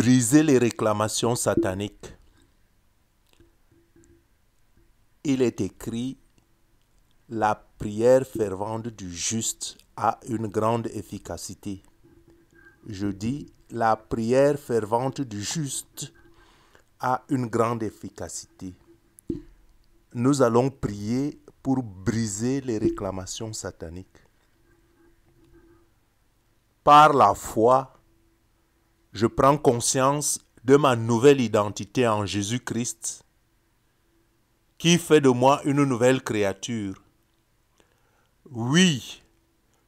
briser les réclamations sataniques. Il est écrit, la prière fervente du juste a une grande efficacité. Je dis, la prière fervente du juste a une grande efficacité. Nous allons prier pour briser les réclamations sataniques. Par la foi, je prends conscience de ma nouvelle identité en Jésus-Christ, qui fait de moi une nouvelle créature. Oui,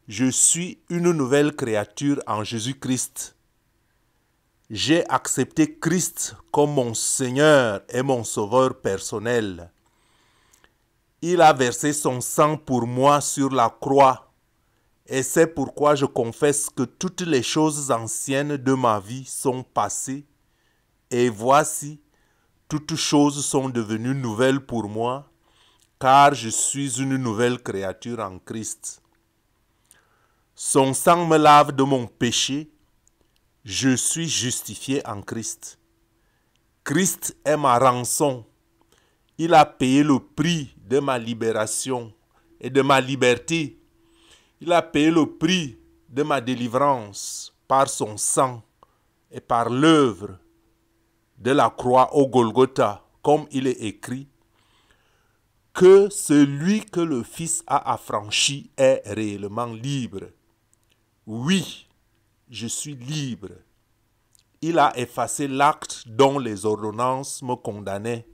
je suis une nouvelle créature en Jésus-Christ. J'ai accepté Christ comme mon Seigneur et mon Sauveur personnel. Il a versé son sang pour moi sur la croix. Et c'est pourquoi je confesse que toutes les choses anciennes de ma vie sont passées. Et voici, toutes choses sont devenues nouvelles pour moi, car je suis une nouvelle créature en Christ. Son sang me lave de mon péché. Je suis justifié en Christ. Christ est ma rançon. Il a payé le prix de ma libération et de ma liberté. Il a payé le prix de ma délivrance par son sang et par l'œuvre de la croix au Golgotha, comme il est écrit, que celui que le Fils a affranchi est réellement libre. Oui, je suis libre. Il a effacé l'acte dont les ordonnances me condamnaient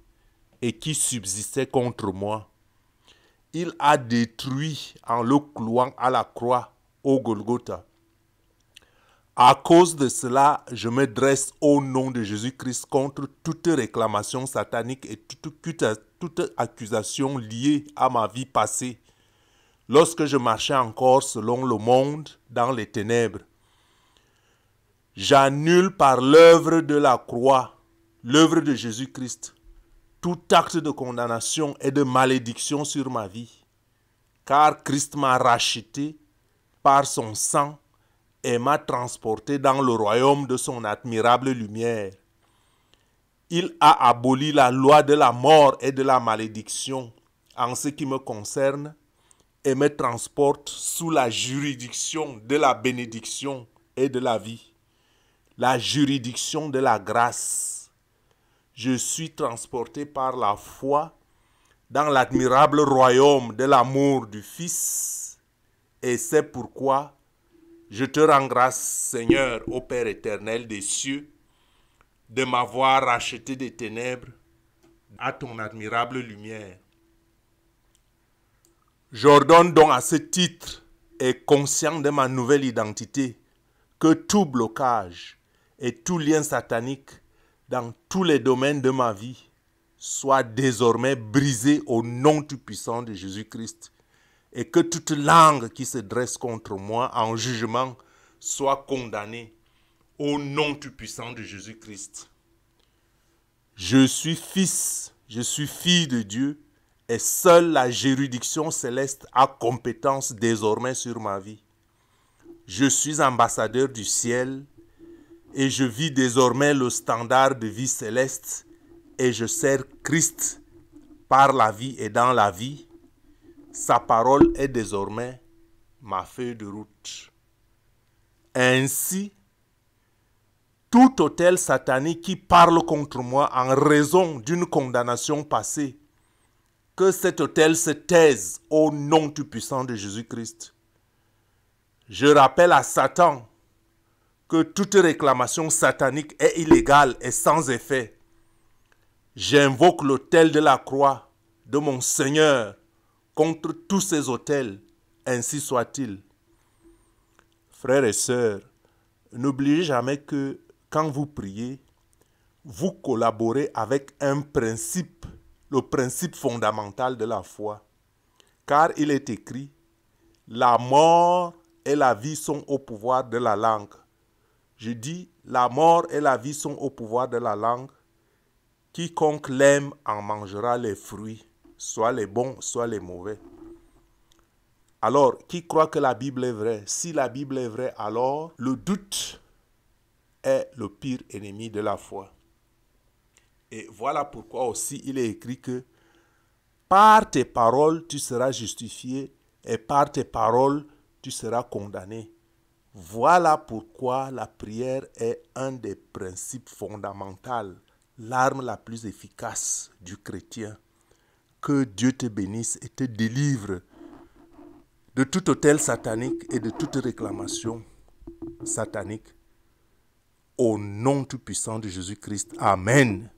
et qui subsistait contre moi. Il a détruit en le clouant à la croix au Golgotha. À cause de cela, je me dresse au nom de Jésus-Christ contre toute réclamation satanique et toute accusation liée à ma vie passée, lorsque je marchais encore selon le monde dans les ténèbres. J'annule par l'œuvre de la croix, l'œuvre de Jésus-Christ, tout acte de condamnation et de malédiction sur ma vie, car Christ m'a racheté par son sang et m'a transporté dans le royaume de son admirable lumière. Il a aboli la loi de la mort et de la malédiction en ce qui me concerne et me transporte sous la juridiction de la bénédiction et de la vie, la juridiction de la grâce. Je suis transporté par la foi dans l'admirable royaume de l'amour du Fils, et c'est pourquoi je te rends grâce, Seigneur, ô Père éternel des cieux, de m'avoir racheté des ténèbres à ton admirable lumière. J'ordonne donc à ce titre, et conscient de ma nouvelle identité, que tout blocage et tout lien satanique dans tous les domaines de ma vie soit désormais brisé au nom tout puissant de Jésus-Christ, et que toute langue qui se dresse contre moi en jugement soit condamnée au nom tout puissant de Jésus-Christ. Je suis fils, je suis fille de Dieu, et seule la juridiction céleste a compétence désormais sur ma vie. Je suis ambassadeur du ciel et je vis désormais le standard de vie céleste et je sers Christ par la vie et dans la vie. Sa parole est désormais ma feuille de route. Ainsi, tout autel satanique qui parle contre moi en raison d'une condamnation passée, que cet autel se taise au nom tout puissant de Jésus-Christ. Je rappelle à Satan que toute réclamation satanique est illégale et sans effet. J'invoque l'autel de la croix de mon Seigneur contre tous ces autels, ainsi soit-il. Frères et sœurs, n'oubliez jamais que quand vous priez, vous collaborez avec un principe, le principe fondamental de la foi. Car il est écrit, la mort et la vie sont au pouvoir de la langue. Je dis, la mort et la vie sont au pouvoir de la langue. Quiconque l'aime en mangera les fruits, soit les bons, soit les mauvais. Alors, qui croit que la Bible est vraie? Si la Bible est vraie, alors le doute est le pire ennemi de la foi. Et voilà pourquoi aussi il est écrit que par tes paroles tu seras justifié et par tes paroles tu seras condamné. Voilà pourquoi la prière est un des principes fondamentaux, l'arme la plus efficace du chrétien. Que Dieu te bénisse et te délivre de tout autel satanique et de toute réclamation satanique. Au nom tout-puissant de Jésus-Christ. Amen.